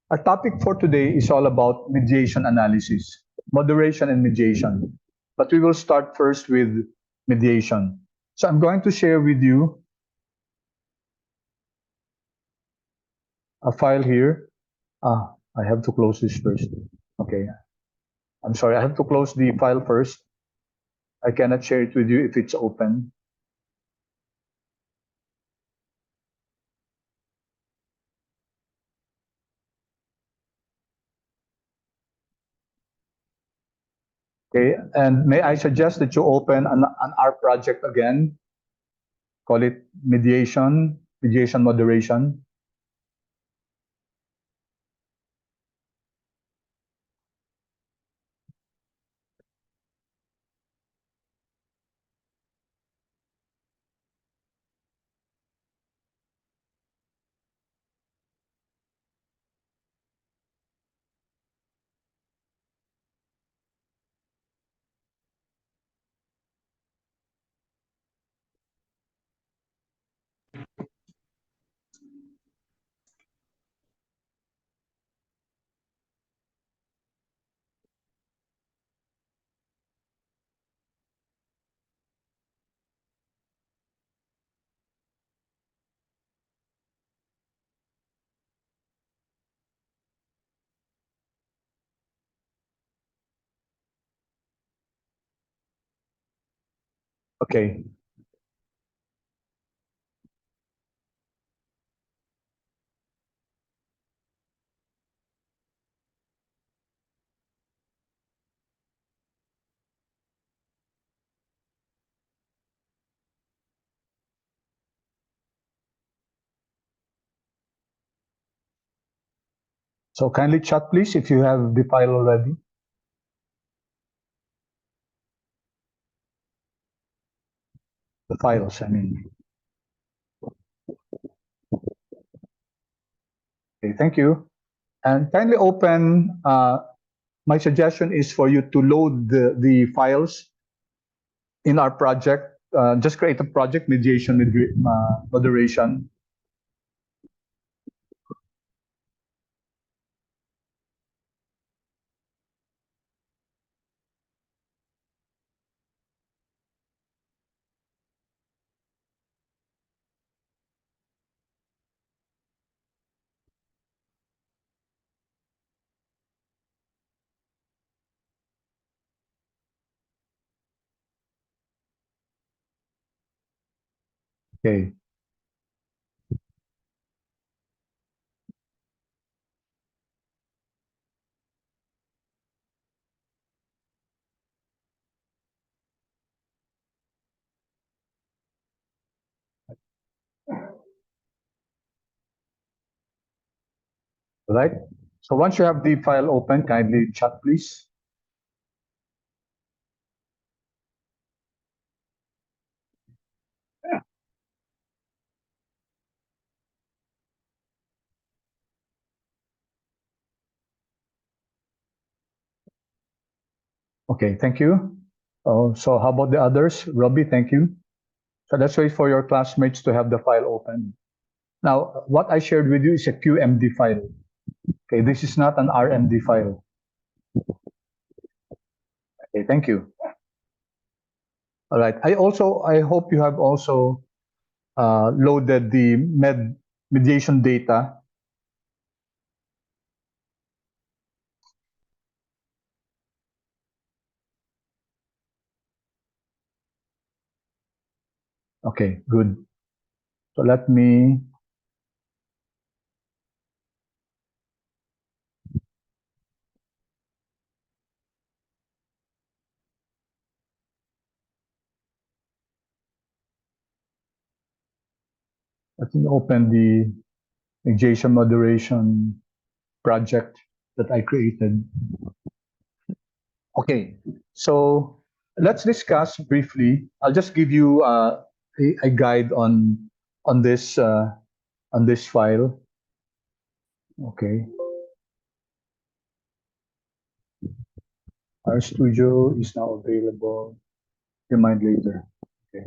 Our topic for today is all about mediation analysis, moderation and mediation. But we will start first with mediation. So I'm going to share with you a file here. I have to close this first. Okay. I'm sorry, I have to close the file first. I cannot share it with you if it's open. Okay, and may I suggest that you open an R project again, call it mediation moderation. Okay, so kindly chat please if you have the file already. The files, I mean. Okay, thank you. And kindly open, my suggestion is for you to load the files in our project. Just create a project, moderation. Okay, all right. So once you have the file open, kindly chat please. Okay, thank you. Oh, so how about the others? Robbie, thank you. So let's wait for your classmates to have the file open. Now, what I shared with you is a QMD file. Okay, this is not an RMD file. Okay, thank you. All right. I hope you have also loaded the mediation data. Okay, good. So let me open the mediation moderation project that I created. Okay, so let's discuss briefly. I'll just give you a guide on this file. Okay, our studio is now available. Remind later. Okay.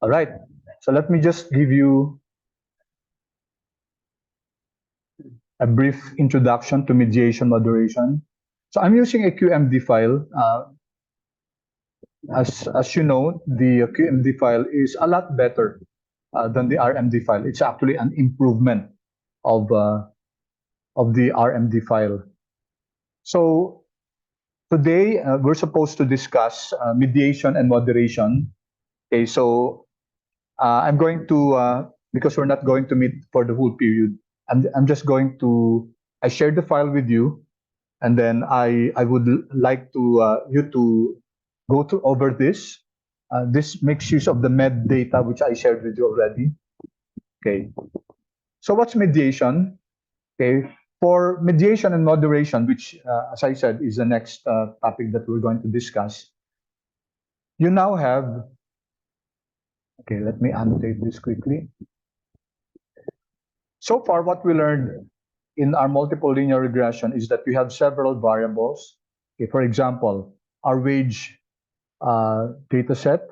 All right. So let me just give you a brief introduction to mediation moderation. So I'm using a QMD file. As you know, the QMD file is a lot better than the RMD file. It's actually an improvement of uh, of the RMD file. So today we're supposed to discuss mediation and moderation. Okay, so I'm going to because we're not going to meet for the whole period. I'm just going to I shared the file with you, and then I would like to you to go through over this. This makes use of the med data which I shared with you already. Okay. So what's mediation? Okay. For mediation and moderation, which, as I said, is the next topic that we're going to discuss, you now have, okay, let me annotate this quickly. So far, what we learned in our multiple linear regression is that we have several variables. Okay, for example, our wage data set,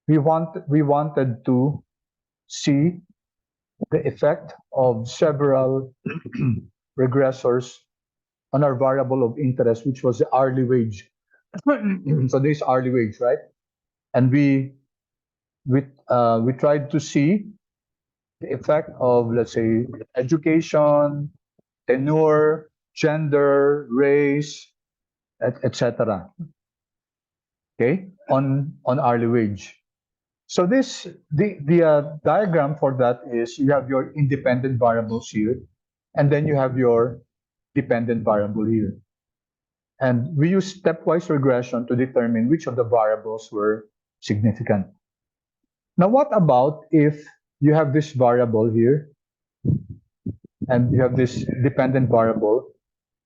we wanted to see the effect of several regressors on our variable of interest, which was the hourly wage. So this hourly wage, right? And we tried to see the effect of, let's say, education, tenure, gender, race, etc. Okay, on hourly wage. So the diagram for that is you have your independent variables here, and then you have your dependent variable here. And we use stepwise regression to determine which of the variables were significant. Now, what about if you have this variable here and you have this dependent variable,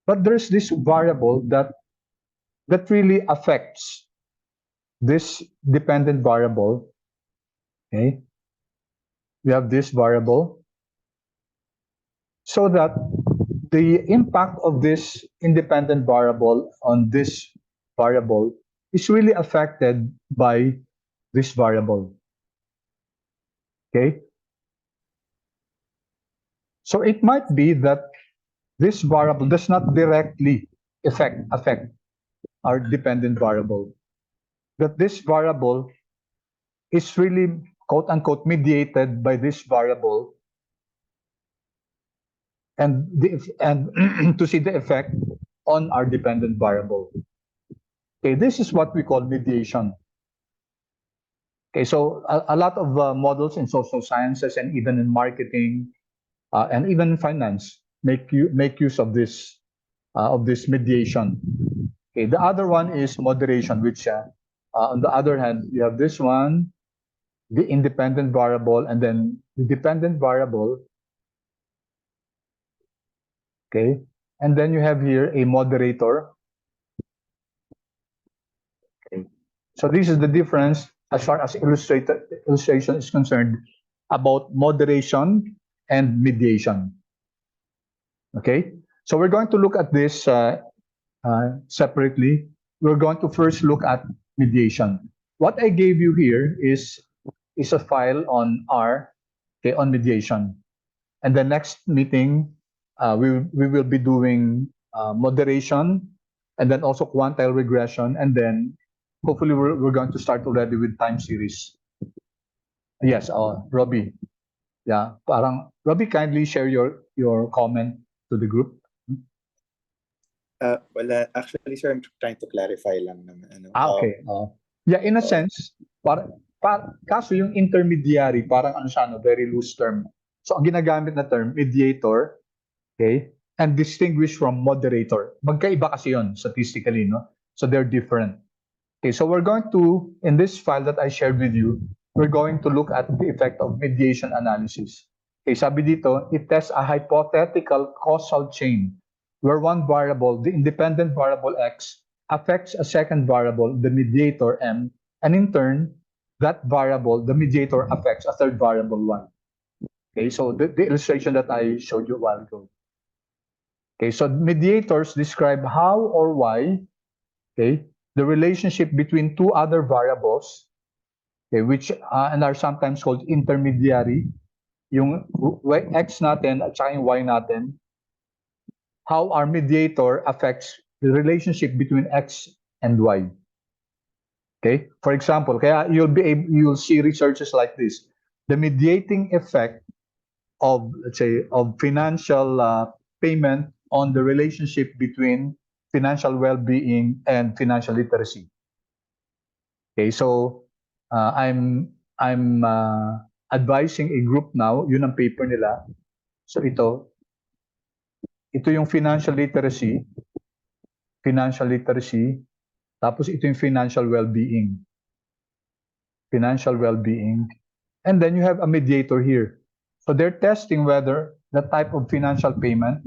but there's this variable that really affects this dependent variable. Okay, we have this variable, so that the impact of this independent variable on this variable is really affected by this variable. Okay, so it might be that this variable does not directly affect our dependent variable, that this variable is really quote unquote mediated by this variable, and to see the effect on our dependent variable. Okay, this is what we call mediation. Okay, so a lot of models in social sciences and even in marketing and even in finance make use of this mediation. Okay, the other one is moderation, which on the other hand, you have this one, the independent variable, and then the dependent variable. Okay, and then you have here a moderator. Okay, so this is the difference as far as illustration is concerned about moderation and mediation. Okay, so we're going to look at this separately. We're going to first look at mediation. What I gave you here is a file on R, okay, on mediation. And the next meeting, we will be doing moderation, and then also quantile regression, and then hopefully we're going to start already with time series. Yes, Robbie. Yeah, parang Robbie, kindly share your comment to the group. Actually, sir, I'm trying to clarify lang naman. Okay. Yeah, in a sense, kaso yung intermediary, parang ano siya, no, very loose term. So, ang ginagamit na term, mediator, okay, and distinguished from moderator. Magkaiba kasi yun, statistically, no? So, they're different. Okay, so we're going to, in this file that I shared with you, we're going to look at the effect of mediation analysis. Okay, sabi dito, it tests a hypothetical causal chain where one variable, the independent variable X, affects a second variable, the mediator M, and in turn, that variable, the mediator, affects a third variable Y. Okay, so the illustration that I showed you a while ago. Okay, so mediators describe how or why, okay, the relationship between two other variables okay, which and are sometimes called intermediary. Yung X natin at saka yung Y natin, how our mediator affects the relationship between X and Y. Okay? For example, kaya you'll see researches like this. The mediating effect of, let's say, of financial payment on the relationship between financial well-being and financial literacy. Okay, so I'm advising a group now, yun ang paper nila. So ito yung financial literacy, tapos ito yung financial well-being, and then you have a mediator here. So they're testing whether the type of financial payment,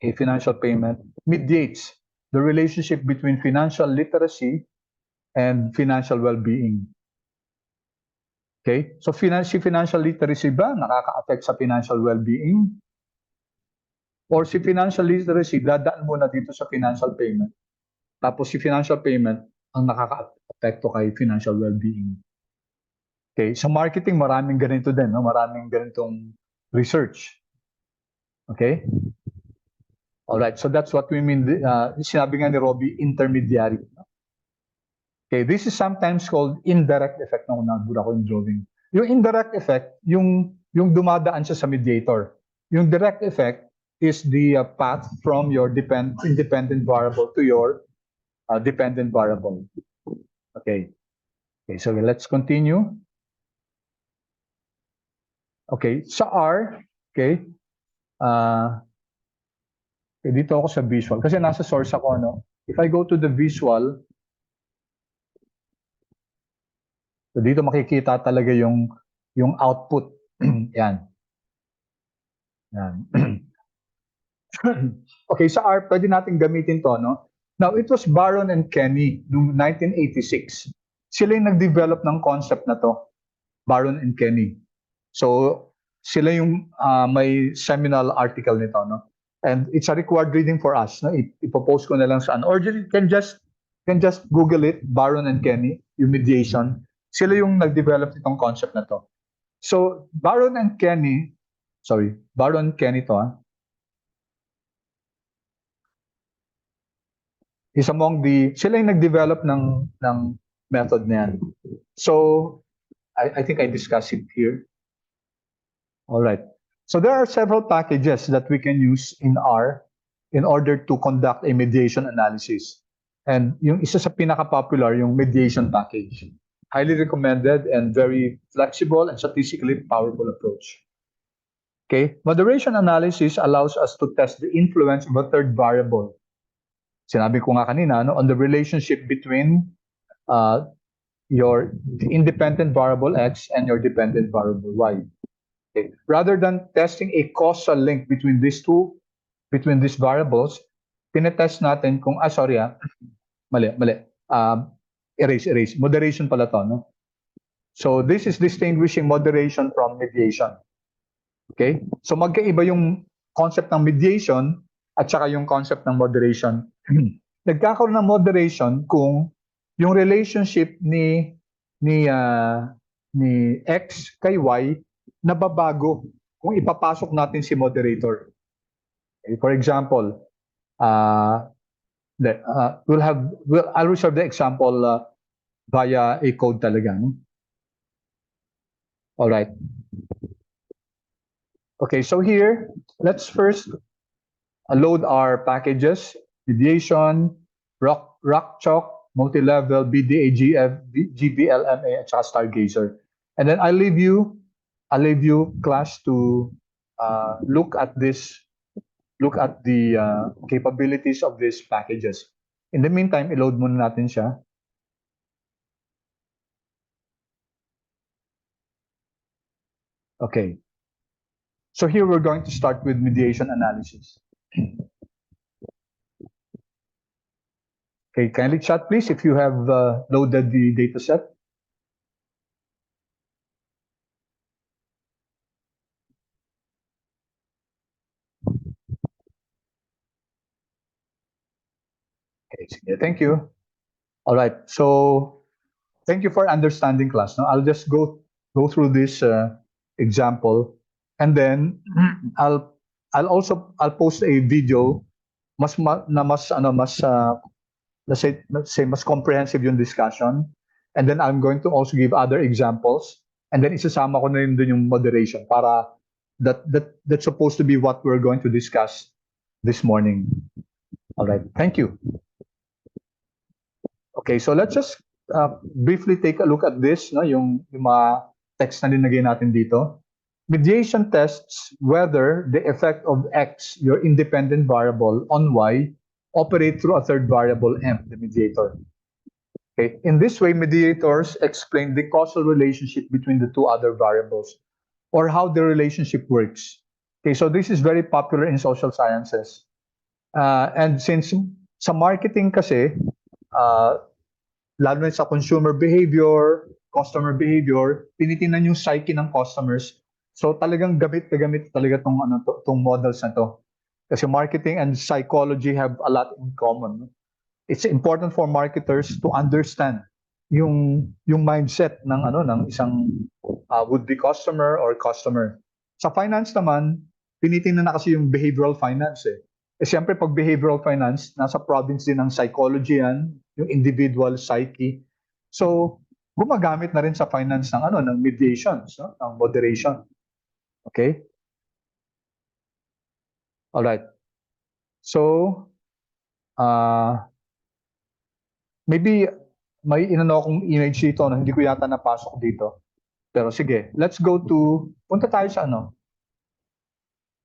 a financial payment, mediates the relationship between financial literacy and financial well-being. Okay? So financial literacy ba nakaka-affect sa financial well-being? Or si financial literacy dadaan muna dito sa financial payment? Tapos si financial payment ang nakaka-apekto kay financial well-being. Okay, sa marketing maraming ganito din, no? Maraming ganitong research. Okay? All right, so that's what we mean, sinabi nga ni Robbie, intermediary. Okay, this is sometimes called indirect effect. No, nabura ko yung drawing. Yung indirect effect, yung dumadaan siya sa mediator. Yung direct effect is the path from your independent variable to your dependent variable. Okay. Okay, so let's continue. Okay, sa R, okay, okay, dito ako sa visual. Kasi nasa source ako, no? If I go to the visual, so dito makikita talaga yung output. Yan. Yan. Okay, sa R, pwede natin gamitin to, no? Now, it was Baron and Kenny noong 1986. Sila yung nag-develop ng concept na to, Baron and Kenny. So, sila yung may seminal article nito, no? And it's a required reading for us, no? Ipopost ko na lang saan. Or you can just Google it, Baron and Kenny, yung mediation. Sila yung nag-develop nitong concept na to. So, Baron and Kenny to, is among sila yung nag-develop ng method na yan. So, I think I discussed it here. All right. So there are several packages that we can use in R in order to conduct a mediation analysis. And yung isa sa pinaka-popular, yung mediation package. Highly recommended and very flexible and statistically powerful approach. Okay, moderation analysis allows us to test the influence of a third variable. Sinabi ko nga kanina, no, on the relationship between your independent variable X and your dependent variable Y. Okay. Rather than testing a causal link between these variables, tinetest natin kung, mali. Erase. Moderation pala to, no? So this is distinguishing moderation from mediation. Okay? So magkaiba yung concept ng mediation at saka yung concept ng moderation. Nagkakaroon ng moderation kung yung relationship ni X kay Y nababago kung ipapasok natin si moderator. Okay, for example, I'll reserve the example via a code talaga. No? All right. Okay, so here, let's first load our packages, mediation, rock-chalk, multi-level, BDAGF, GBLMA, at saka Stargazer. And then I'll leave you class to look at the capabilities of these packages. In the meantime, i-load muna natin siya. Okay. So here we're going to start with mediation analysis. Okay, kindly chat please if you have loaded the dataset. Okay, thank you. All right, so thank you for understanding, class. No, I'll just go through this example, and then I'll post a video mas let's say mas comprehensive yung discussion, and then I'm going to also give other examples, and then isasama ko na rin dun yung moderation para that's supposed to be what we're going to discuss this morning. All right, thank you. Okay, so let's just briefly take a look at this, no, yung mga text na linagay natin dito. Mediation tests whether the effect of X, your independent variable, on Y operate through a third variable M, the mediator. Okay. In this way, mediators explain the causal relationship between the two other variables or how the relationship works. Okay, so this is very popular in social sciences. And since sa marketing kasi, lalo na sa consumer behavior, customer behavior, tinitingnan yung psyche ng customers. So talagang gamit na gamit talaga tong models na to. Kasi marketing and psychology have a lot in common. It's important for marketers to understand yung mindset ng isang would-be customer or customer. Sa finance naman, tinitingnan na kasi yung behavioral finance eh. Siyempre pag behavioral finance, nasa province din ng psychology yan, yung individual psyche. So, gumagamit na rin sa finance ng mediation, no? Ng moderation. Okay? All right. So, maybe may inano akong image dito na hindi ko yata napasok dito. Pero sige, let's go to, punta tayo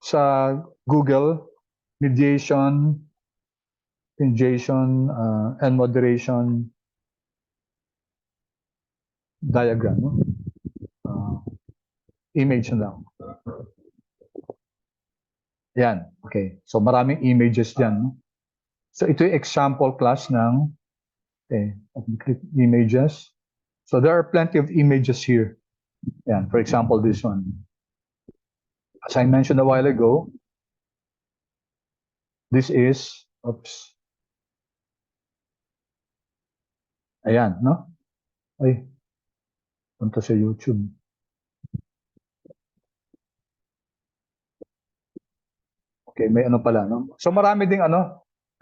sa Google, mediation and moderation diagram. No? Image na lang. Yan. Okay. So maraming images dyan. No? So ito yung example class ng click images. So there are plenty of images here. Yan. For example, this one. As I mentioned a while ago, this is, oops. Ayan, no? Ay, punta sa YouTube. Okay, may ano pala, no? So marami ding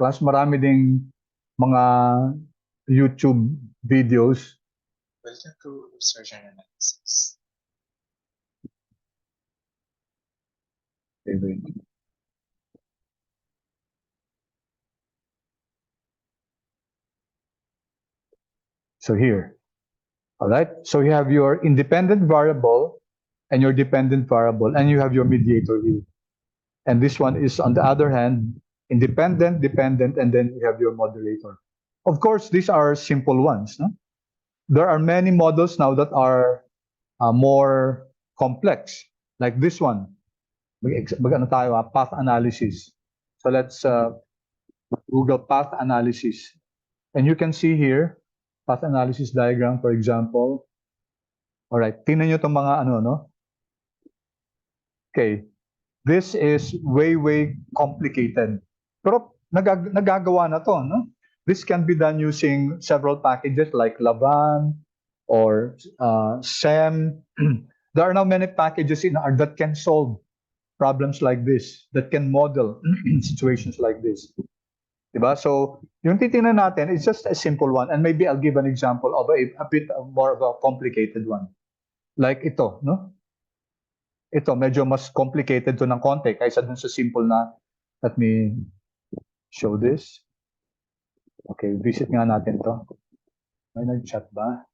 class, marami ding mga YouTube videos. Welcome to research and analysis. Okay, wait. So here, all right? So you have your independent variable and your dependent variable, and you have your mediator here. And this one is, on the other hand, independent, dependent, and then you have your moderator. Of course, these are simple ones. No? There are many models now that are more complex, like this one. Mag-ano tayo, path analysis. So let's Google path analysis. And you can see here, path analysis diagram, for example. All right, tingnan nyo itong mga no? Okay, this is way complicated. Pero nagagawa na to, no? This can be done using several packages like Lavan or SEM. There are now many packages in R that can solve problems like this, that can model situations like this. Diba? So, yung titingnan natin is just a simple one, and maybe I'll give an example of a bit more of a complicated one. Like ito, no? Ito, medyo mas complicated to ng konti kaysa dun sa simple na, let me show this. Okay, visit nga natin to. May nag-chat ba?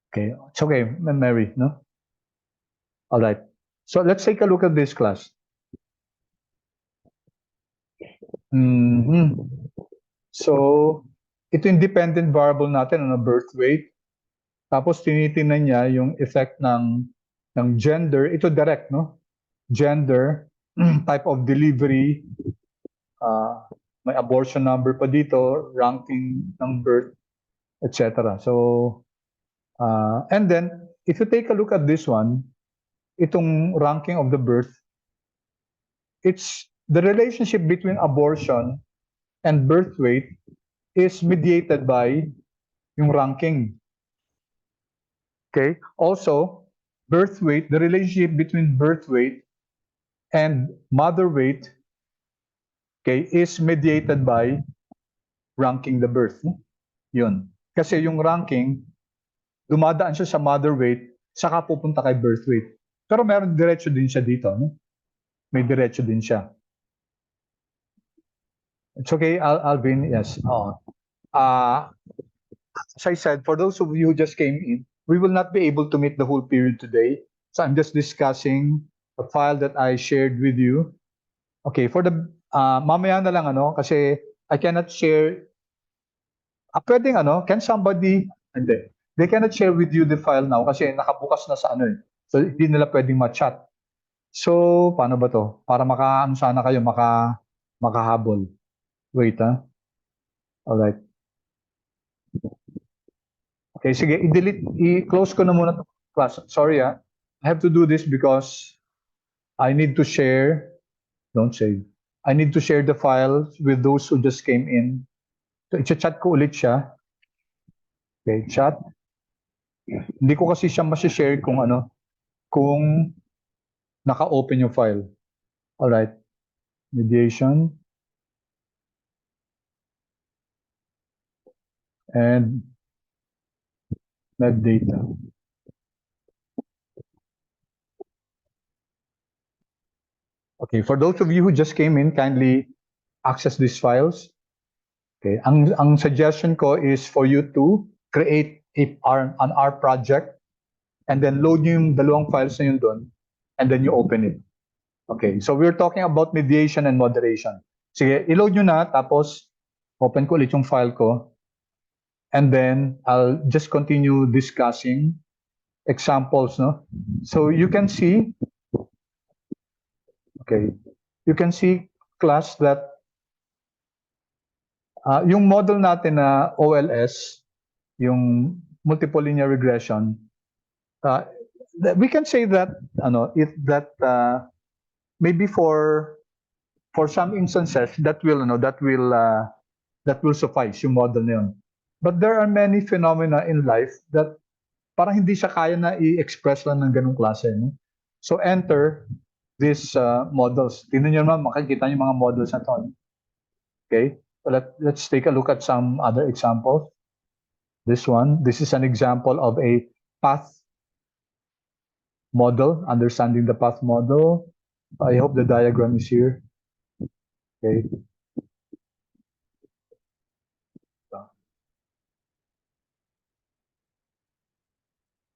Okay, it's okay, Mary, no? All right. So let's take a look at this class. So, ito yung dependent variable natin, birth weight. Tapos tinitingnan niya yung effect ng gender. Ito direct, no? Gender, type of delivery, may abortion number pa dito, ranking ng birth, etc. So, and then, if you take a look at this one, itong ranking of the birth, it's the relationship between abortion and birth weight is mediated by yung ranking. Okay? Also, birth weight, the relationship between birth weight and mother weight, okay, is mediated by ranking the birth. Yun. Kasi yung ranking, dumadaan siya sa mother weight, saka pupunta kay birth weight. Pero meron diretso din siya dito. No? May diretso din siya. It's okay, Alvin, yes. As I said, for those of you who just came in, we will not be able to meet the whole period today. So I'm just discussing a file that I shared with you. Okay, for the, mamaya na lang kasi I cannot share, pwedeng can somebody, hindi. They cannot share with you the file now kasi nakabukas na sa So hindi nila pwedeng ma-chat. So, paano ba to? Para sana kayo, makahabol. Wait, Alright. Okay, sige, i-close ko na muna to class. Sorry, I have to do this because I need to share, don't save. I need to share the file with those who just came in. So, i-chat ko ulit siya. Okay, chat. Hindi ko kasi siya share kung kung naka-open yung file. Alright. Mediation. And med data. Okay, for those of you who just came in, kindly access these files. Okay, ang suggestion ko is for you to create an R project and then load nyo yung dalawang files na yun doon and then you open it. Okay, so we're talking about mediation and moderation. Sige, i-load nyo na, tapos open ko ulit yung file ko and then I'll just continue discussing examples, no? So you can see, okay, you can see class that yung model natin na OLS, yung multiple linear regression, we can say that maybe for some instances that will suffice yung model na yun. But there are many phenomena in life that parang hindi siya kaya na i-express lang ng ganung klase. No? So enter these models. Tingnan nyo naman, makikita nyo yung mga models na to. Okay, so let's take a look at some other examples. This is an example of a path model, understanding the path model. I hope the diagram is here. Okay.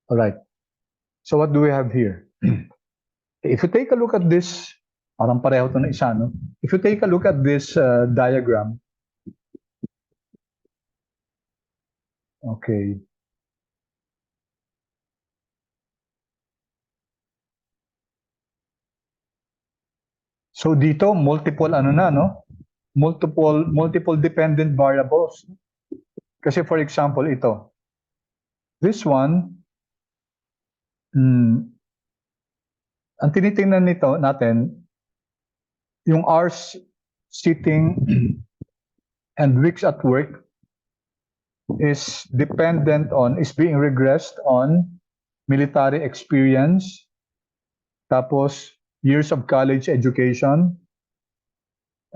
All right. So what do we have here? If you take a look at this, parang pareho to na isa, no? If you take a look at this diagram, okay. So dito, multiple no? Multiple dependent variables. Kasi for example, ito. This one, ang tinitingnan natin, yung hours sitting and weeks at work is being regressed on military experience, tapos years of college education,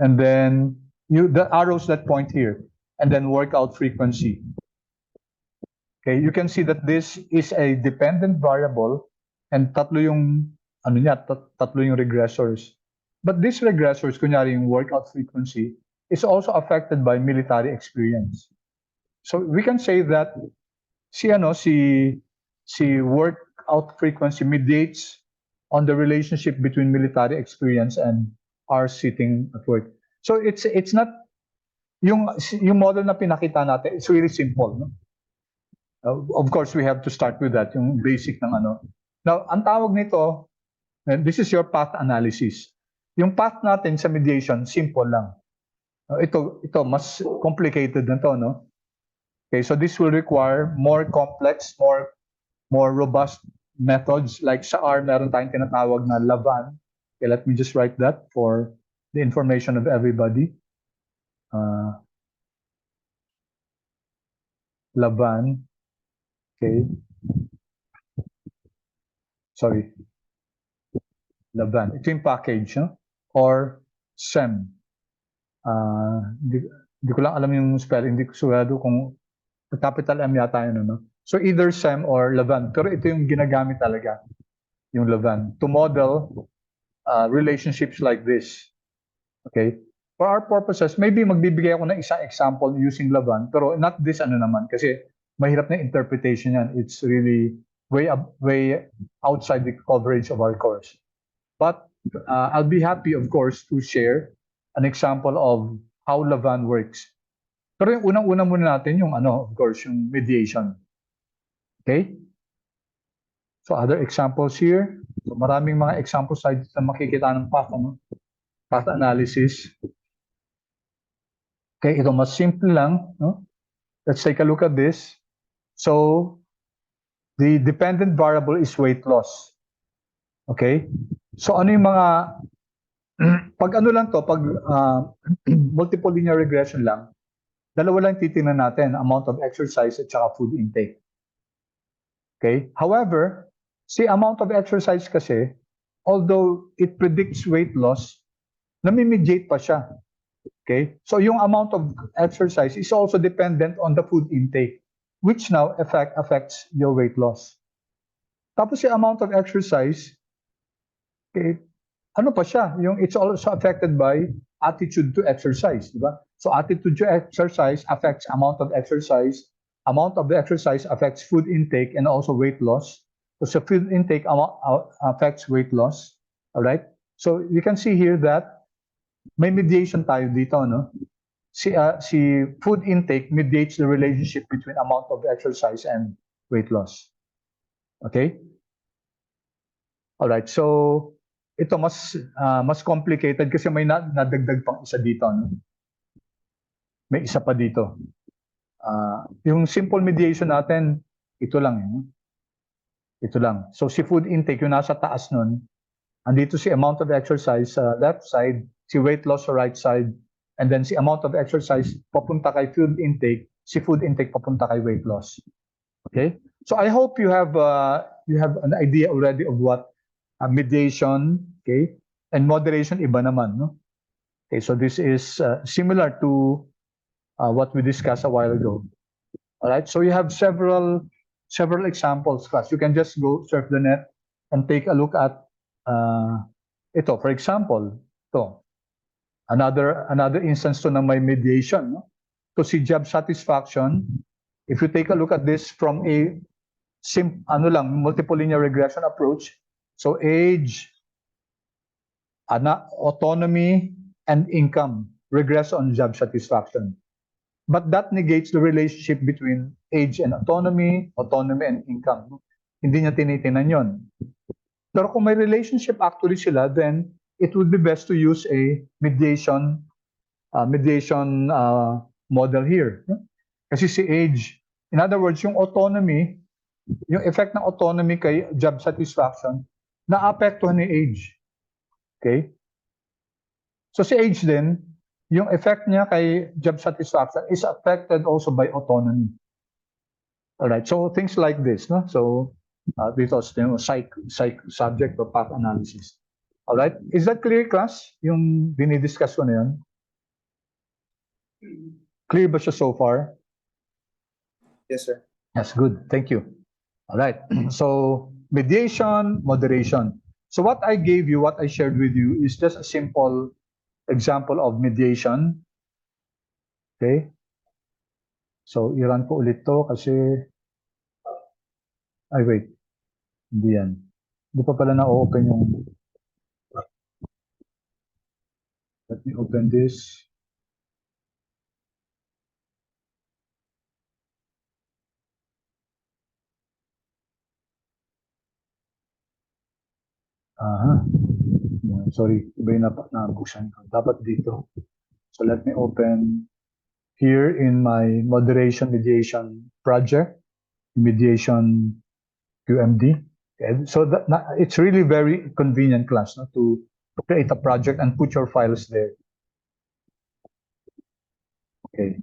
and then the arrows that point here, and then workout frequency. Okay, you can see that this is a dependent variable and tatlo yung regressors. But these regressors, kunyari yung workout frequency, is also affected by military experience. So we can say that si workout frequency mediates on the relationship between military experience and our sitting at work. So it's not yung model na pinakita natin, it's really simple, no? Of course, we have to start with that, yung basic ng Now, ang tawag nito, this is your path analysis. Yung path natin sa mediation, simple lang. Ito mas complicated na to, no? Okay, so this will require more complex, more robust methods. Like sa R, meron tayong tinatawag na Lavan. Okay, let me just write that for the information of everybody. laban, okay, sorry, laban. Ito yung package, no? Or SEM. Di ko lang alam yung spelling, hindi ko sigurado kung capital M yata yun, no? So either SEM or laban. Pero ito yung ginagamit talaga, yung laban, to model relationships like this. Okay? For our purposes, maybe magbibigay ako ng isang example using laban, pero not this ano naman, kasi mahirap na interpretation yan. It's really way outside the coverage of our course. But I'll be happy, of course, to share an example of how laban works. Pero yung unang-una muna natin yung of course, yung mediation. Okay? So other examples here. So maraming mga example sites na makikita ng path analysis. Okay, ito mas simple lang, no? Let's take a look at this. So the dependent variable is weight loss. Okay? So ano yung mga pag ano lang to, pag multiple linear regression lang, dalawa lang titingnan natin, amount of exercise at saka food intake. Okay? However, si amount of exercise kasi, although it predicts weight loss, nami-mediate pa siya. Okay? So yung amount of exercise is also dependent on the food intake, which now affects your weight loss. Tapos yung amount of exercise, okay, ano pa siya? Yung it's also affected by attitude to exercise, di ba? So attitude to exercise affects amount of exercise. Amount of the exercise affects food intake and also weight loss. So food intake affects weight loss. All right? So you can see here that may mediation tayo dito, no? Si food intake mediates the relationship between amount of exercise and weight loss. Okay? All right. So ito mas complicated kasi may nadagdag pang isa dito, no? May isa pa dito. Yung simple mediation natin, ito lang, eh. Ito lang. So si food intake yung nasa taas nun, andito si amount of exercise sa left side, si weight loss sa right side, and then si amount of exercise papunta kay food intake, si food intake papunta kay weight loss. Okay? So I hope you have an idea already of what mediation, okay, and moderation iba naman, no? Okay, so this is similar to what we discussed a while ago. All right, so you have several examples, class. You can just go surf the net and take a look at ito. For example, ito. Another instance to ng may mediation, no? To see job satisfaction. If you take a look at this from a multiple linear regression approach, so age, autonomy, and income regress on job satisfaction. But that negates the relationship between age and autonomy and income. Hindi niya tinitingnan yon. Pero kung may relationship actually sila, then it would be best to use a mediation model here. Kasi si age, in other words, yung autonomy, yung effect ng autonomy kay job satisfaction, naapektuhan ni age. Okay? So si age din, yung effect niya kay job satisfaction is affected also by autonomy. All right, so things like this, no? So dito psych subject of path analysis. All right, is that clear, class? Yung dinidiscuss ko na yun? Clear ba siya so far? Yes, sir. Yes, good. Thank you. All right, so mediation, moderation. So what I gave you, what I shared with you is just a simple example of mediation. Okay? So, i-run ko ulit to kasi ay wait. Hindi yan. Hindi pa pala na-open yung let me open this. Aha. Sorry, iba yung nabuksan ko. Dapat dito. So let me open here in my moderation mediation project, mediation QMD. Okay. So it's really very convenient, class, no, to create a project and put your files there. Okay.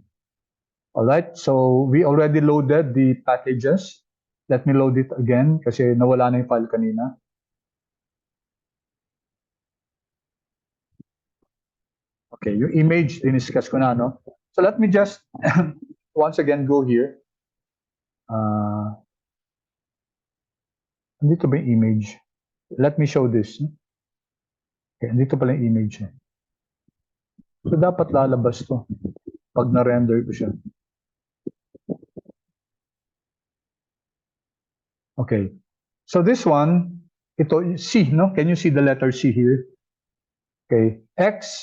All right, so we already loaded the packages. Let me load it again kasi nawala na yung file kanina. Okay, yung image, diniscuss ko na, no? So let me just once again go here. Andito ba yung image? Let me show this. Okay, andito pala yung image. So dapat lalabas to pag na-render ko siya. Okay, so this one, ito, C, no? Can you see the letter C here? Okay, X,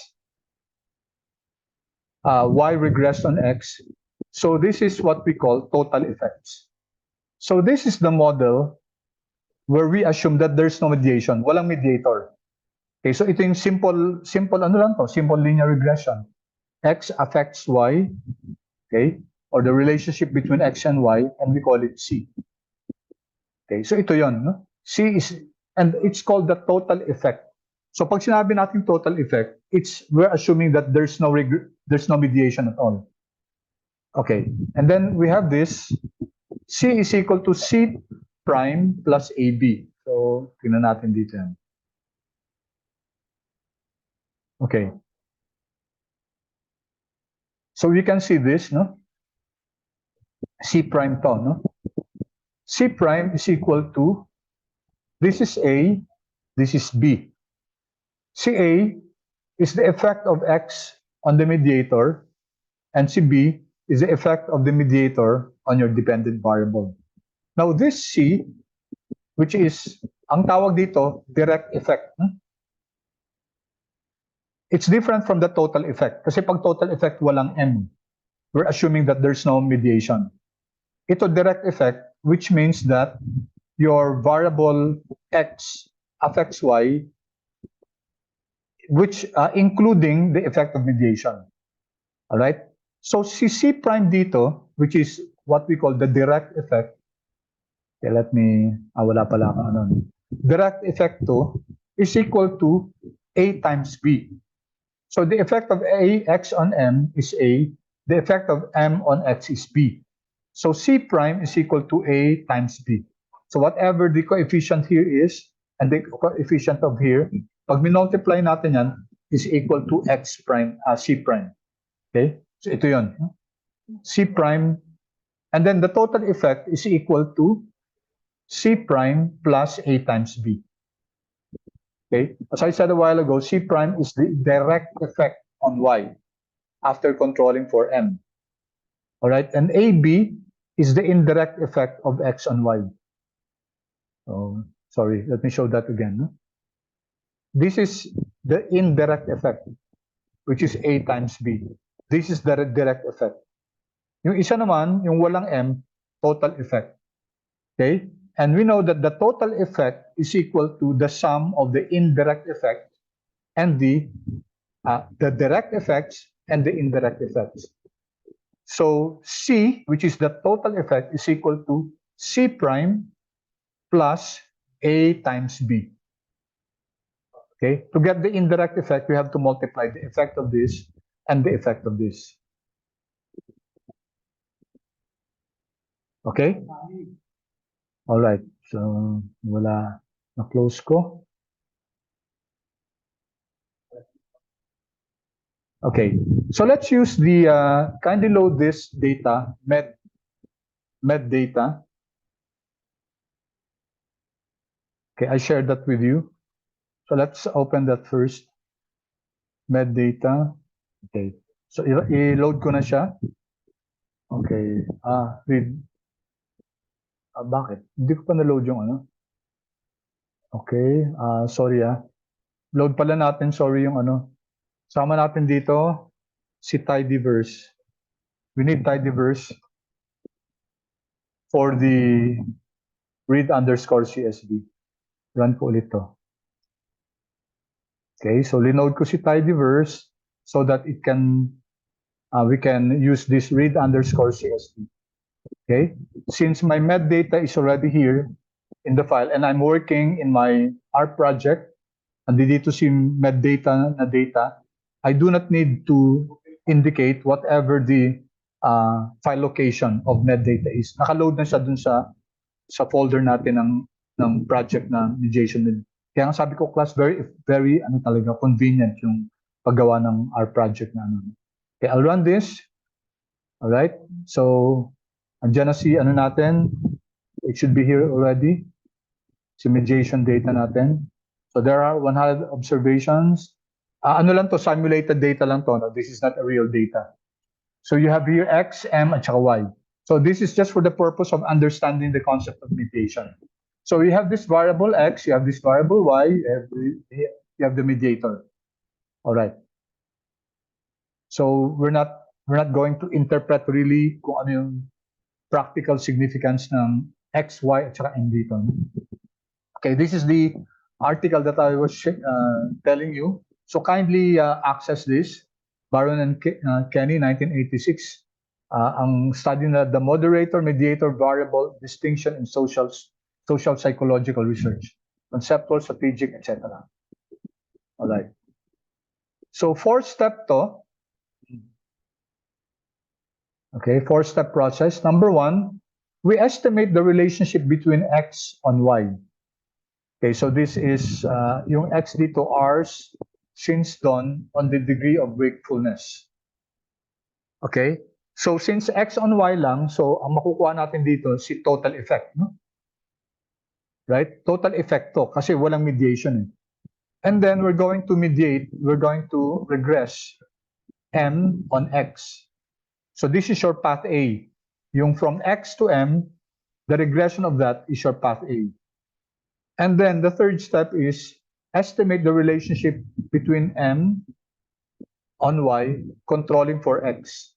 Y regressed on X. So this is what we call total effects. So this is the model where we assume that there's no mediation, walang mediator. Okay, so ito yung simple ano lang to, simple linear regression. X affects Y, okay, or the relationship between X and Y, and we call it C. Okay, so ito yon, no? C is, and it's called the total effect. So pag sinabi natin total effect, we're assuming that there's no mediation at all. Okay, and then we have this, C is equal to C prime plus AB. So tingnan natin dito yan. Okay. So we can see this, no? C prime to, no? C prime is equal to, this is A, this is B. CA is the effect of X on the mediator, and CB is the effect of the mediator on your dependent variable. Now this C, which is, ang tawag dito, direct effect. It's different from the total effect. Kasi pag total effect, walang M. We're assuming that there's no mediation. Ito direct effect, which means that your variable X affects Y, which including the effect of mediation. All right? So si C prime dito, which is what we call the direct effect. Okay, let me, wala pala akong ano. Direct effect to is equal to A times B. So the effect of X on M is A, the effect of M on X is B. So C prime is equal to A times B. So whatever the coefficient here is, and the coefficient of here, pag minultiply natin yan, is equal to X prime, C prime. Okay? So ito yun. C prime, and then the total effect is equal to C prime plus A times B. Okay? As I said a while ago, C prime is the direct effect on Y after controlling for M. All right? And AB is the indirect effect of X on Y. Oh, sorry, let me show that again. This is the indirect effect, which is A times B. This is the direct effect. Yung isa naman, yung walang M, total effect. Okay? And we know that the total effect is equal to the sum of the indirect effect and the direct effects and the indirect effects. So C, which is the total effect, is equal to C prime plus A times B. Okay? To get the indirect effect, we have to multiply the effect of this and the effect of this. Okay? All right. So, wala. Na-close ko. Okay. So, let's use the, kindly load this data, med data. Okay, I shared that with you. So, let's open that first. Med data. Okay. So, i-load ko na siya. Okay. Read. Bakit? Hindi ko pa na-load yung ano. Okay. Sorry Load pala natin, sorry yung ano. Sama natin dito si tidyverse. We need tidyverse for the read underscore CSV. Run po ulit to. Okay, so linode ko si tidyverse so that it can, we can use this read underscore CSV. Okay, since my med data is already here in the file and I'm working in my R project, and dito si med data na data, I do not need to indicate whatever the file location of metadata is. Nakaload na siya dun sa folder natin ng project na mediation. Kaya nga sabi ko, class, very ano talaga, convenient yung paggawa ng our project na ano. Okay, I'll run this. All right. So, andyan na si ano natin. It should be here already. Si mediation data natin. So there are 100 observations. Ano lang to, simulated data lang to. No? This is not a real data. So you have here X, M, at saka Y. So this is just for the purpose of understanding the concept of mediation. So you have this variable X, you have this variable Y, you have the mediator. All right. So we're not going to interpret really kung ano yung practical significance ng X, Y, at saka M dito. Okay, this is the article that I was telling you. So kindly access this. Baron and Kenny, 1986. Ang study na the moderator-mediator variable distinction in social psychological research, conceptual, strategic, etc. All right. So 4-step to. Okay, 4-step process. Number 1, we estimate the relationship between X on Y. Okay, so this is yung X dito, R's since dawn on the degree of wakefulness. Okay, so since X on Y lang, so ang makukuha natin dito si total effect, no? Right? Total effect to kasi walang mediation. And then we're going to regress M on X. So this is your path A. Yung from X to M, the regression of that is your path A. And then the third step is estimate the relationship between M on Y controlling for X.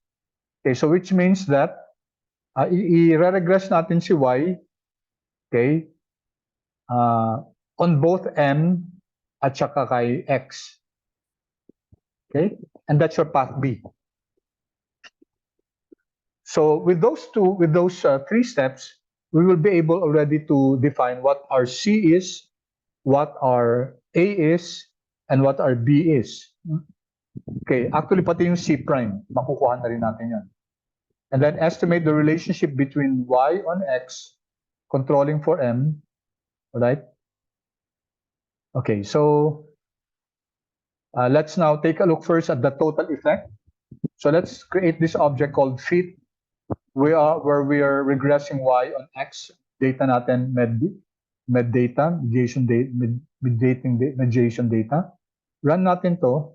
Okay, so which means that i-regress natin si Y, okay, on both M at saka kay X. Okay, and that's your path B. So with those 3 steps, we will be able already to define what our C is, what our A is, and what our B is. Okay, actually pati yung C prime, makukuha na rin natin yan. And then estimate the relationship between Y on X controlling for M, all right? Okay, so let's now take a look first at the total effect. So let's create this object called fit, where we are regressing Y on X, data natin mediation data. Run natin to.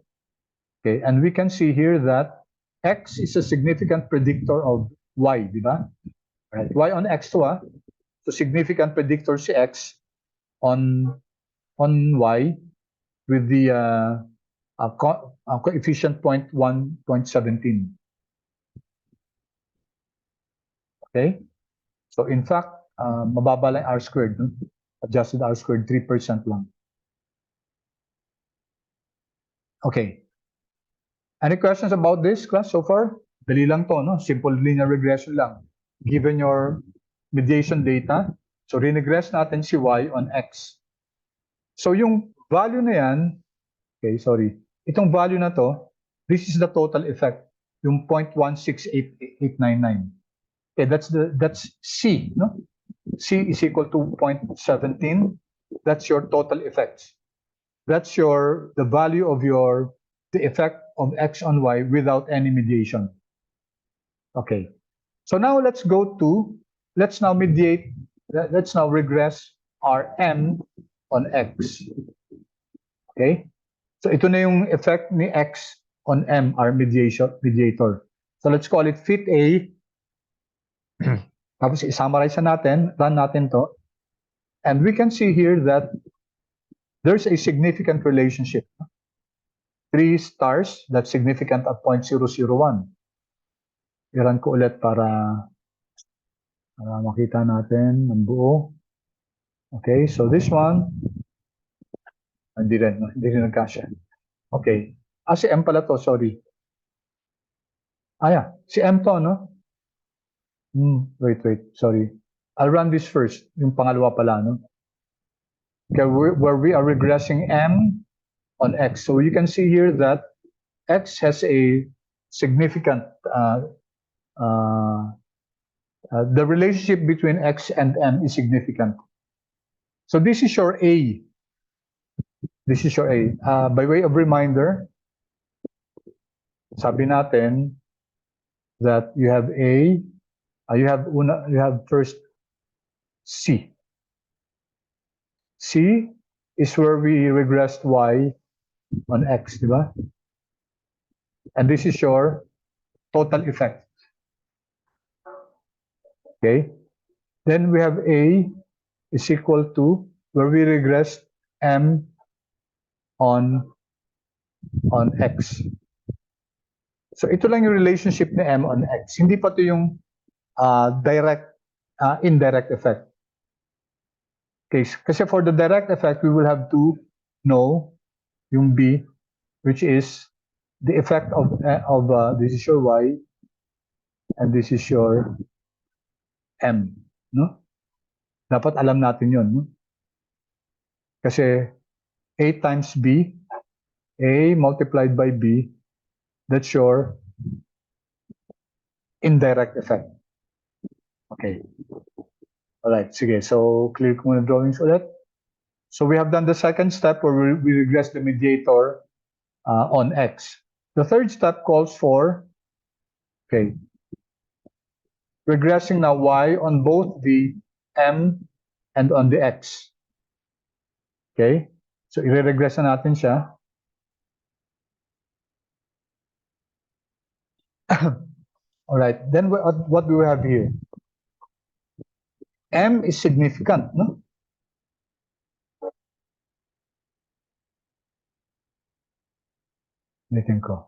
Okay, and we can see here that X is a significant predictor of Y, di ba? Right. Y on X to so significant predictor si X on Y with the coefficient 0.1.17. Okay? So in fact, mababa lang R squared, no? Adjusted R squared, 3% lang. Okay. Any questions about this class so far? Dali lang to, no? Simple linear regression lang. Given your mediation data, so regress natin si Y on X. So yung value na yan, okay, sorry. Itong value na to, this is the total effect, yung 0.168899. Okay, that's C, no? C is equal to 0.17. That's your total effects. That's the value of the effect of X on Y without any mediation. Okay. So now let's now regress our M on X. Okay? So ito na yung effect ni X on M, our mediator. So let's call it fit A. Tapos i-summarize natin, run natin to. And we can see here that there's a significant relationship. 3 stars, that's significant at 0.001. I-run ko ulit para makita natin ng buo. Okay, so this one, hindi rin nagkasya. Okay, si M pala to, sorry. Yeah, si M to, no? Wait, sorry. I'll run this first, yung pangalawa pala, no? Okay, where we are regressing M on X. So you can see here that X has a significant the relationship between X and M is significant. So this is your A. This is your A. By way of reminder, sabi natin that you have A, you have first C. C is where we regressed Y on X, di ba? And this is your total effect. Okay? Then we have A is equal to where we regressed M on X. So ito lang yung relationship ni M on X. Hindi pa ito yung indirect effect. Okay, kasi for the direct effect, we will have to know yung B, which is the effect of this is your Y, and this is your M. No? Dapat alam natin yun. No? Kasi A times B, A multiplied by B, that's your indirect effect. Okay. Alright, sige. So, clear ko muna drawings ulit. So, we have done the second step where we regress the mediator on X. The third step calls for, okay, regressing now Y on both the M and on the X. Okay? So, i-regress na natin siya. Alright, then what do we have here? M is significant, no? Ulitin ko.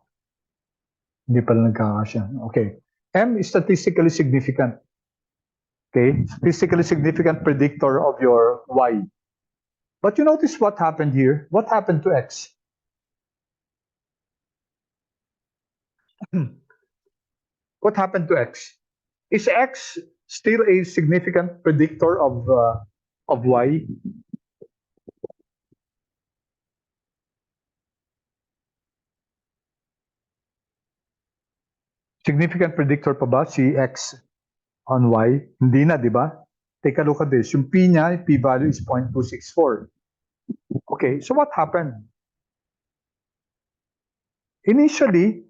Hindi pala nagkakasya. Okay. M is statistically significant. Okay? Statistically significant predictor of your Y. But you notice what happened here? What happened to X? What happened to X? Is X still a significant predictor of Y? Significant predictor pa ba si X on Y? Hindi na, di ba? Take a look at this. Yung P niya, P-value is 0.264. Okay, so what happened? Initially,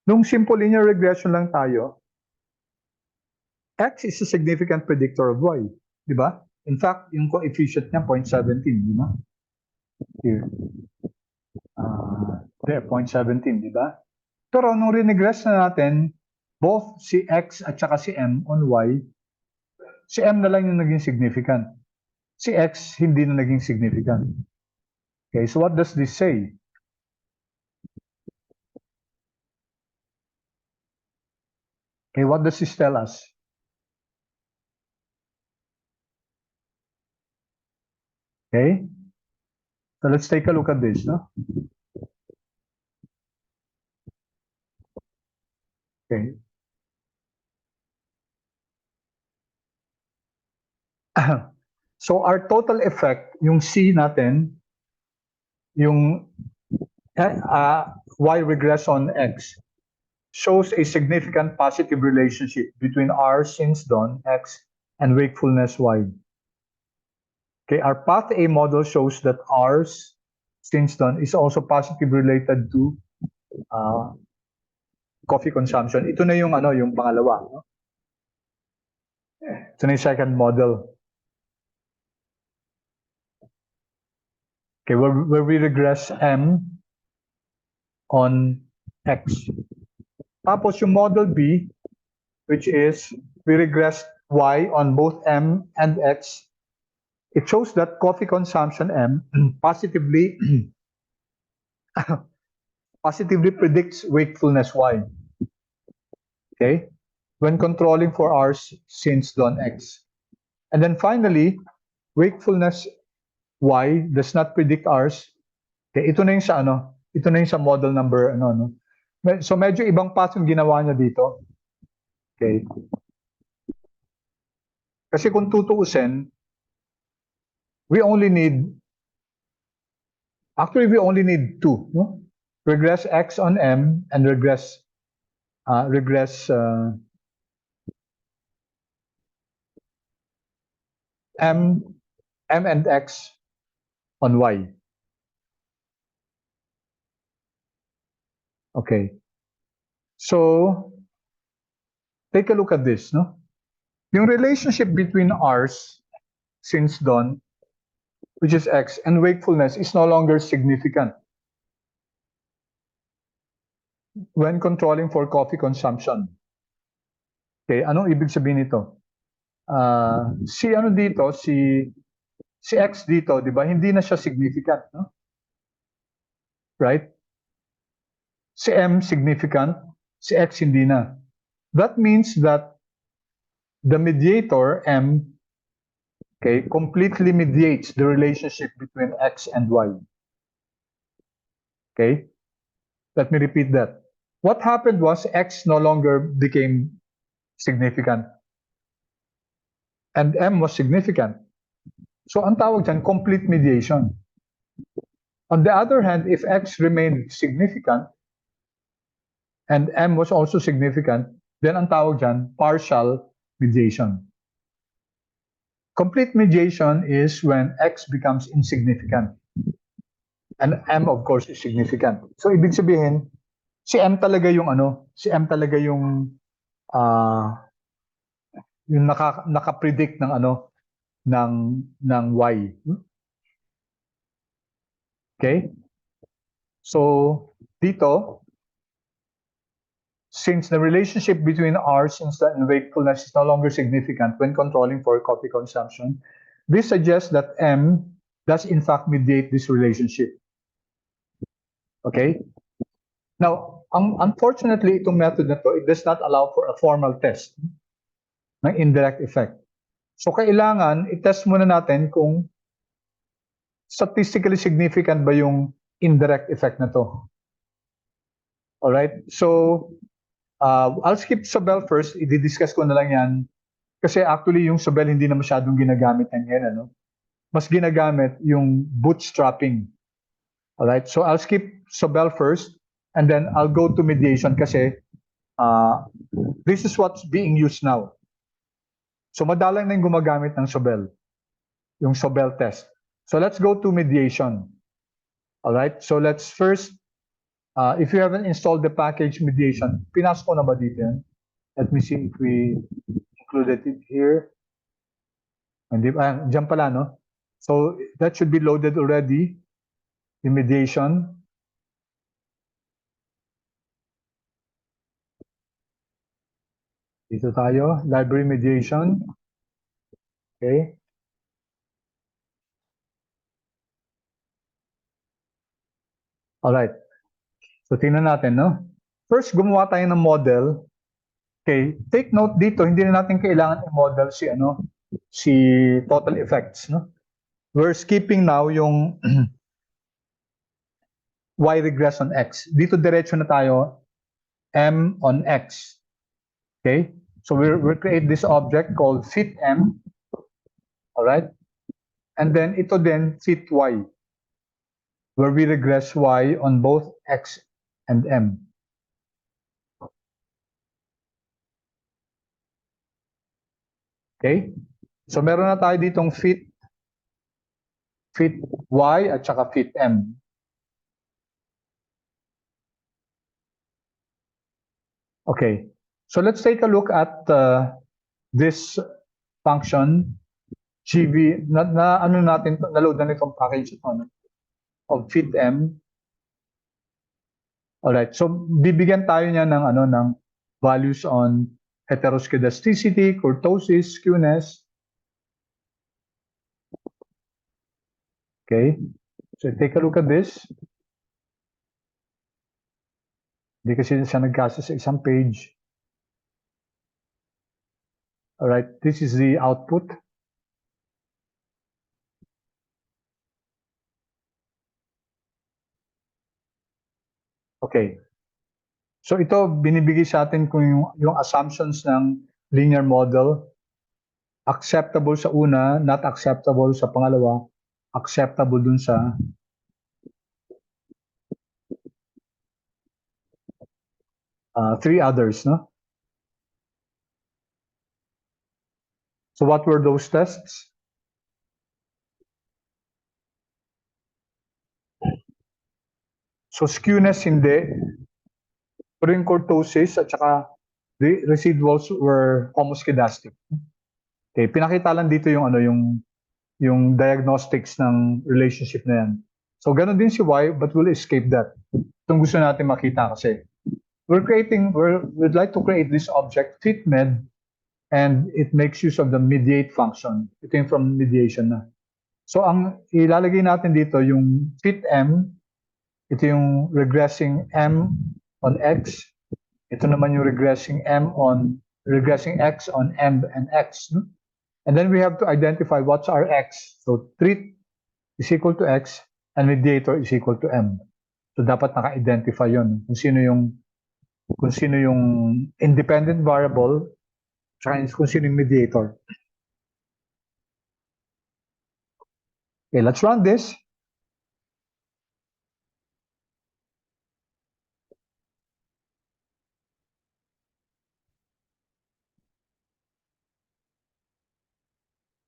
nung simple linear regression lang tayo, X is a significant predictor of Y. Di ba? In fact, yung coefficient niya, 0.17. Di ba? Here. There, 0.17. Di ba? Pero nung regress na natin, both si X at saka si M on Y, si M na lang yung naging significant. Si X hindi na naging significant. Okay, so what does this say? Okay, what does this tell us? Okay, so let's take a look at this. No? Okay. So our total effect, yung C natin, yung Y regress on X, shows a significant positive relationship between R since dawn X and wakefulness Y. Okay, our path A model shows that R's since dawn is also positively related to coffee consumption. Ito na yung yung pangalawa. No? Ito na yung second model. Okay, where we regress M on X. Tapos yung model B, which is we regress Y on both M and X. It shows that coffee consumption M positively predicts wakefulness Y. Okay? When controlling for R's since dawn X. And then finally, wakefulness Y does not predict R's. Okay, ito na yung sa ito na yung sa model number no. So medyo ibang path yung ginawa niya dito. Okay. Kasi kung tutuusin, we only need two, no? Regress X on M and regress M and X on Y. Okay. So, take a look at this, no? Yung relationship between R's since dawn, which is X, and wakefulness is no longer significant when controlling for coffee consumption. Okay, anong ibig sabihin nito? Si ano dito, si X dito, di ba? Hindi na siya significant, no? Right? Si M significant, si X hindi na. That means that the mediator M, okay, completely mediates the relationship between X and Y. Okay? Let me repeat that. What happened was X no longer became significant and M was significant. So ang tawag dyan, complete mediation. On the other hand, if X remained significant and M was also significant, then ang tawag dyan, partial mediation. Complete mediation is when X becomes insignificant and M of course is significant. So ibig sabihin, si M talaga yung ano, si M talaga yung naka-predict ng ano ng Y. Okay? So dito, since the relationship between R's and wakefulness is no longer significant when controlling for coffee consumption, this suggests that M does in fact mediate this relationship. Okay? Now, unfortunately, itong method na to, it does not allow for a formal test ng indirect effect. So, kailangan i-test muna natin kung statistically significant ba yung indirect effect na to. Alright? So, I'll skip Sobel first. I-discuss ko na lang yan. Kasi actually, yung Sobel hindi na masyadong ginagamit ngayon. Ano? Mas ginagamit yung bootstrapping. Alright? So, I'll skip Sobel first. And then, I'll go to mediation kasi this is what's being used now. So, madalang na yung gumagamit ng Sobel. Yung Sobel test. So, let's go to mediation. Alright? So, let's first, if you haven't installed the package mediation, pinasok ko na ba dito yan? Let me see if we included it here. Diyan pala, no? So, that should be loaded already. The mediation. Dito tayo, library mediation. Okay. Alright. So, tingnan natin, no? First, gumawa tayo ng model. Okay. Take note dito, hindi na natin kailangan i-model si total effects, no? We're skipping now yung Y regress on X. Dito diretso na tayo, M on X. Okay? So we'll create this object called fit M. Alright? And then ito din, fit Y. Where we regress Y on both X and M. Okay? So meron na tayo ditong fit Y at saka fit M. Okay. So let's take a look at this function GV naload na nitong package of fit M. Alright, so bibigyan tayo niya ng values on heteroscedasticity, kurtosis, skewness. Okay, so take a look at this. Hindi kasi siya nagkasa sa isang page. Alright, this is the output. Okay. So ito, binibigay sa atin kung yung assumptions ng linear model, acceptable sa una, not acceptable sa pangalawa, acceptable dun sa three others, no? So what were those tests? So skewness hindi. During kurtosis at saka the residuals were homoskedastic. Okay, pinakita lang dito yung ano yung diagnostics ng relationship na yan. So ganun din si Y, but we'll escape that. Itong gusto natin makita kasi. We'd like to create this object, FitMed, and it makes use of the mediate function. Ito yung from mediation na. So ang ilalagay natin dito yung FitM, ito yung regressing M on X. Ito naman yung regressing X on M and X. No? And then we have to identify what's our X. So treat is equal to X and mediator is equal to M. So dapat naka-identify yun. Kung sino yung independent variable, kung sino yung mediator. Okay, let's run this.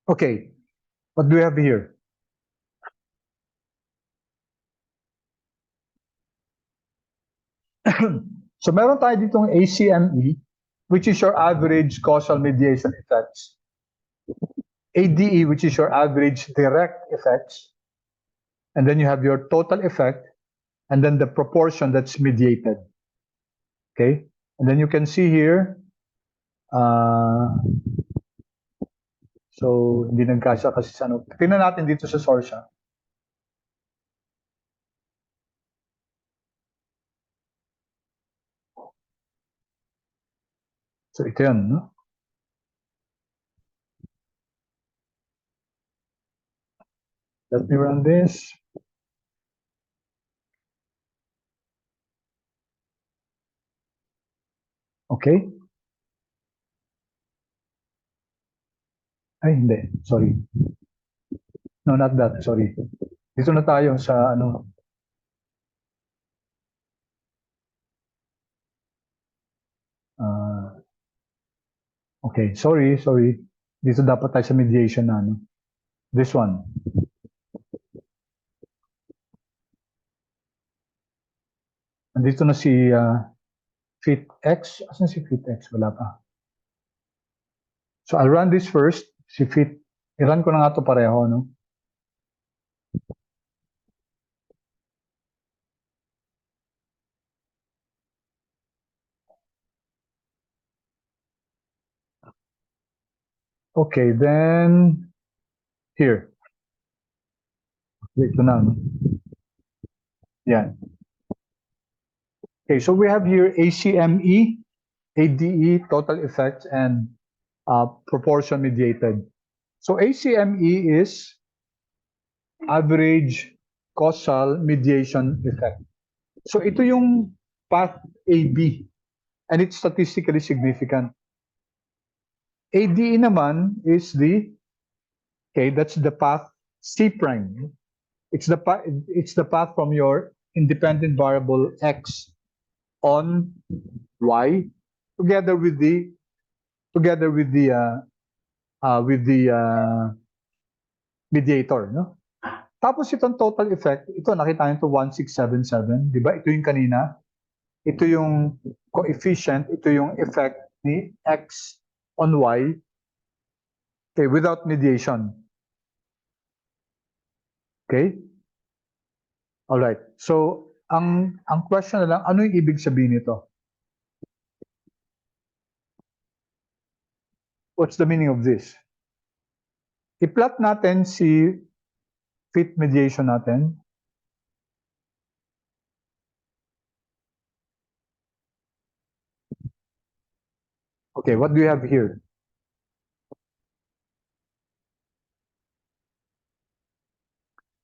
Okay, what do we have here? So meron tayo ditong ACME, which is your average causal mediation effects. ADE, which is your average direct effects. And then you have your total effect, and then the proportion that's mediated. Okay? And then you can see here, so hindi nagkasya kasi sa ano. Tingnan natin dito sa source. So ito yun, no? Let me run this. Okay. Ay, hindi. Sorry. No, not that. Sorry. Dito na tayo sa ano. Okay, sorry. Dito dapat tayo sa mediation na, ano. This one. Nandito na si FitX. Asan si FitX? Wala pa. So I'll run this first. Si Fit. I-run ko na nga ito pareho, no? Okay, then here. Ito na, no? Yan. Okay, so we have here ACME, ADE, total effects, and proportion mediated. So ACME is average causal mediation effect. So ito yung path AB, and it's statistically significant. ADE naman is that's the path C prime. It's the path from your independent variable X on Y together with the mediator, no? Tapos itong total effect, ito nakita niyo to 1677, di ba? Ito yung kanina. Ito yung coefficient, ito yung effect ni X on Y, okay, without mediation. Okay? All right. So, ang question na lang, ano yung ibig sabihin nito? What's the meaning of this? I-plot natin si fit mediation natin. Okay, what do you have here?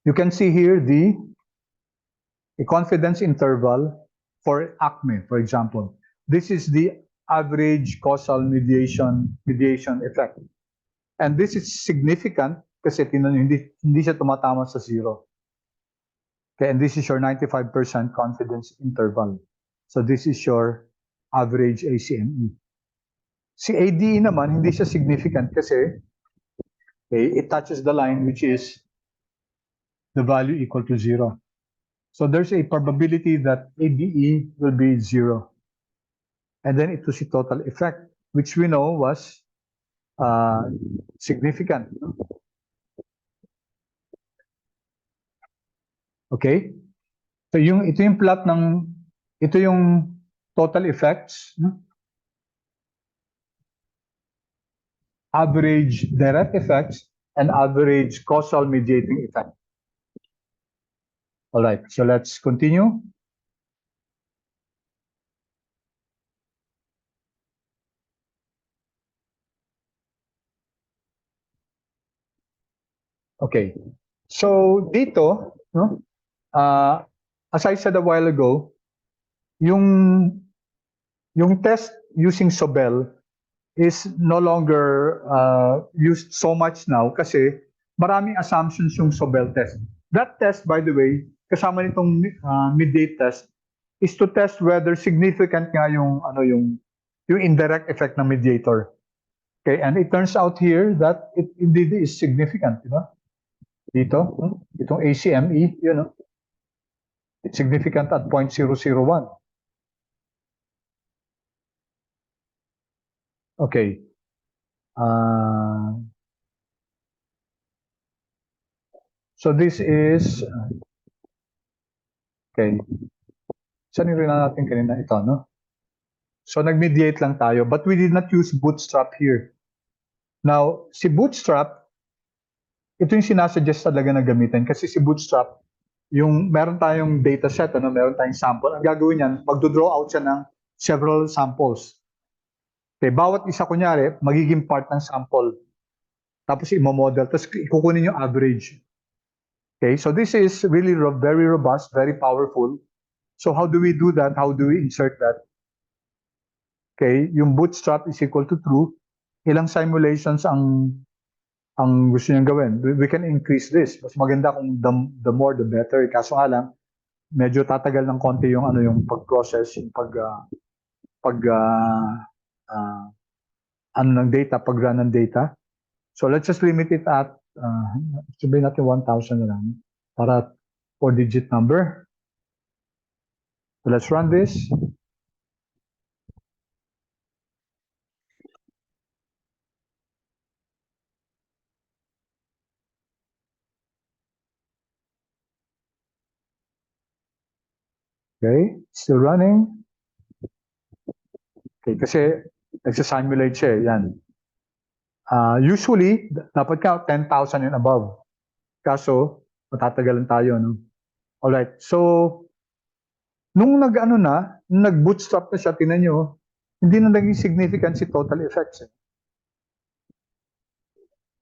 You can see here a confidence interval for ACME, for example. This is the average causal mediation effect. And this is significant kasi hindi siya tumatama sa zero. Okay, and this is your 95% confidence interval. So this is your average ACME. Si ADE naman, hindi siya significant kasi okay, it touches the line which is the value equal to zero. So there's a probability that ADE will be 0. And then it was the total effect, which we know was significant. Okay? So ito yung plot ng, ito yung total effects, average direct effects, and average causal mediating effect. All right, so let's continue. Okay, so dito, no, as I said a while ago, yung test using Sobel is no longer used so much now kasi maraming assumptions yung Sobel test. That test, by the way, kasama nitong mediate test, is to test whether significant nga yung indirect effect ng mediator. Okay, and it turns out here that it indeed is significant, di ba? Dito, itong ACME, it's significant at 0.001. Okay. So this is, okay. Saan yung rin natin kanina ito, no? So nag-mediate lang tayo, but we did not use bootstrap here. Now, si bootstrap, ito yung sinasuggest talaga na gamitin kasi si bootstrap, yung meron tayong data set, meron tayong sample, ang gagawin niyan, magdo-draw out siya ng several samples. Okay, bawat isa kunyari, magiging part ng sample. Tapos i-model, tapos ikukunin yung average. Okay, so this is really very robust, very powerful. So how do we do that? How do we insert that? Okay, yung bootstrap is equal to true. Ilang simulations ang gusto niyang gawin? We can increase this. Mas maganda kung the more the better. Kaso nga lang, medyo tatagal ng konti yung yung pag-process, yung ng data, pag-run ng data. So let's just limit it at sabihin natin 1,000 na lang para 4-digit number. So let's run this. Okay, still running. Okay, kasi nagsasimulate siya, yan. Usually, dapat ka 10,000 and above. Kaso, matatagalan tayo, no? Alright, so, nung nag-bootstrap na siya, tinan nyo, hindi na naging significant si total effects.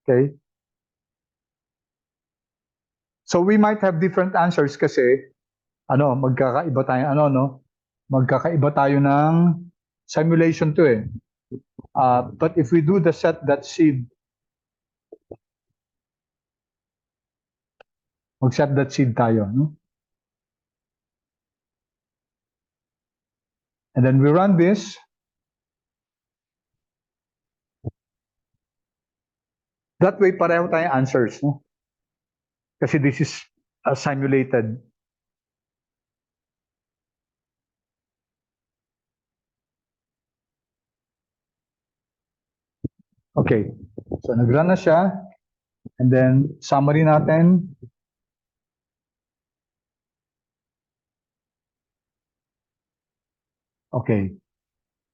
Okay? So, we might have different answers kasi, magkakaiba tayo, magkakaiba tayo ng simulation to eh. But if we do the set.seed, mag-set.seed tayo, no? And then we run this. That way, pareho tayong answers, no? Kasi this is simulated. Okay, so nag-run na siya. And then, summary natin. Okay.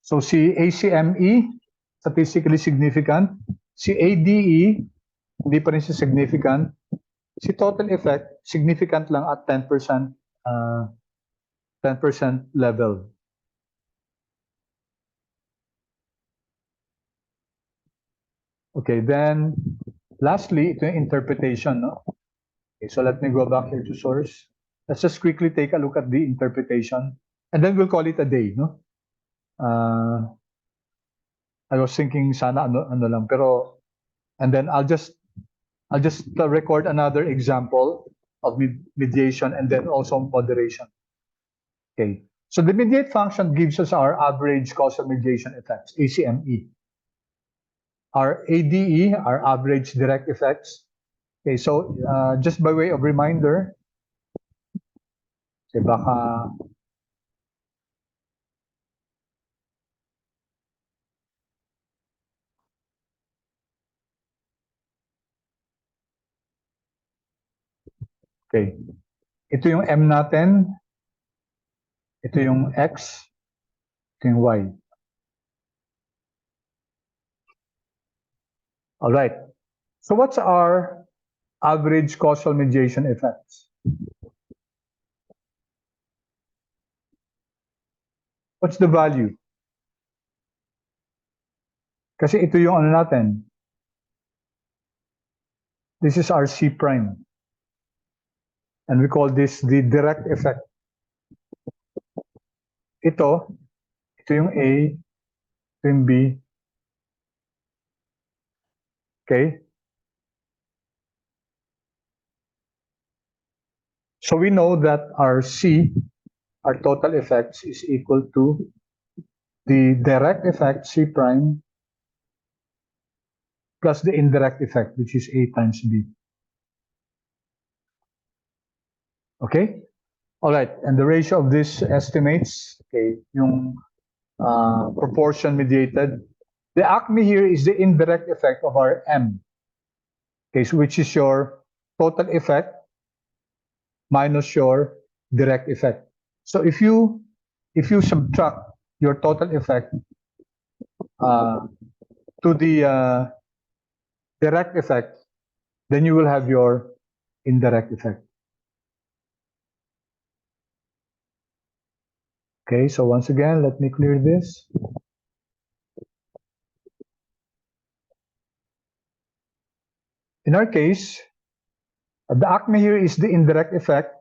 So si ACME, statistically significant. Si ADE, hindi pa rin siya significant. Si total effect, significant lang at 10% level. Okay, then lastly, ito yung interpretation, no? Okay, so let me go back here to source. Let's just quickly take a look at the interpretation, and then we'll call it a day, no? I was thinking sana ano lang, pero and then I'll just record another example of mediation and then also moderation. Okay, so the mediate function gives us our average causal mediation effects, ACME. Our ADE, our average direct effects. Okay, so just by way of reminder, Kasi baka okay. Ito yung M natin, ito yung X, ito yung Y. All right. So what's our average causal mediation effects? What's the value? Kasi ito yung ano natin. This is our C prime. And we call this the direct effect. Ito yung A, ito yung B. Okay? So we know that our C, our total effects, is equal to the direct effect, C prime, plus the indirect effect, which is A times B. Okay? All right. And the ratio of these estimates, okay, yung proportion mediated. The ACME here is the indirect effect of our M, okay, so which is your total effect minus your direct effect. So if you subtract your total effect to the direct effect, then you will have your indirect effect. Okay, so once again, let me clear this. In our case, the ACME here is the indirect effect,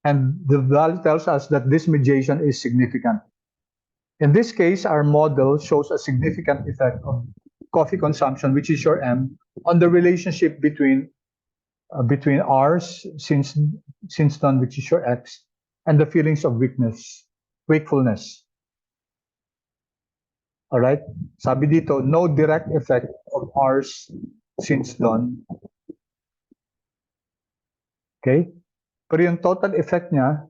and the value tells us that this mediation is significant. In this case, our model shows a significant effect of coffee consumption, which is your M, on the relationship between R's since done, which is your X, and the feelings of wakefulness. All right? Sabi dito, no direct effect of R's since done. Okay? Pero yung total effect niya,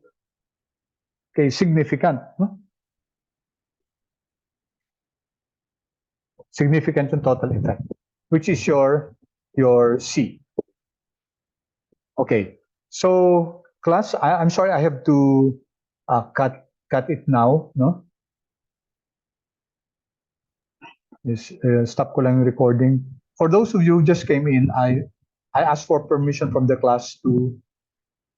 okay, significant. No? Significant yung total effect, which is your C. Okay, so class, I'm sorry, I have to cut it now, no? Stop ko lang yung recording. For those of you who just came in, I asked for permission from the class to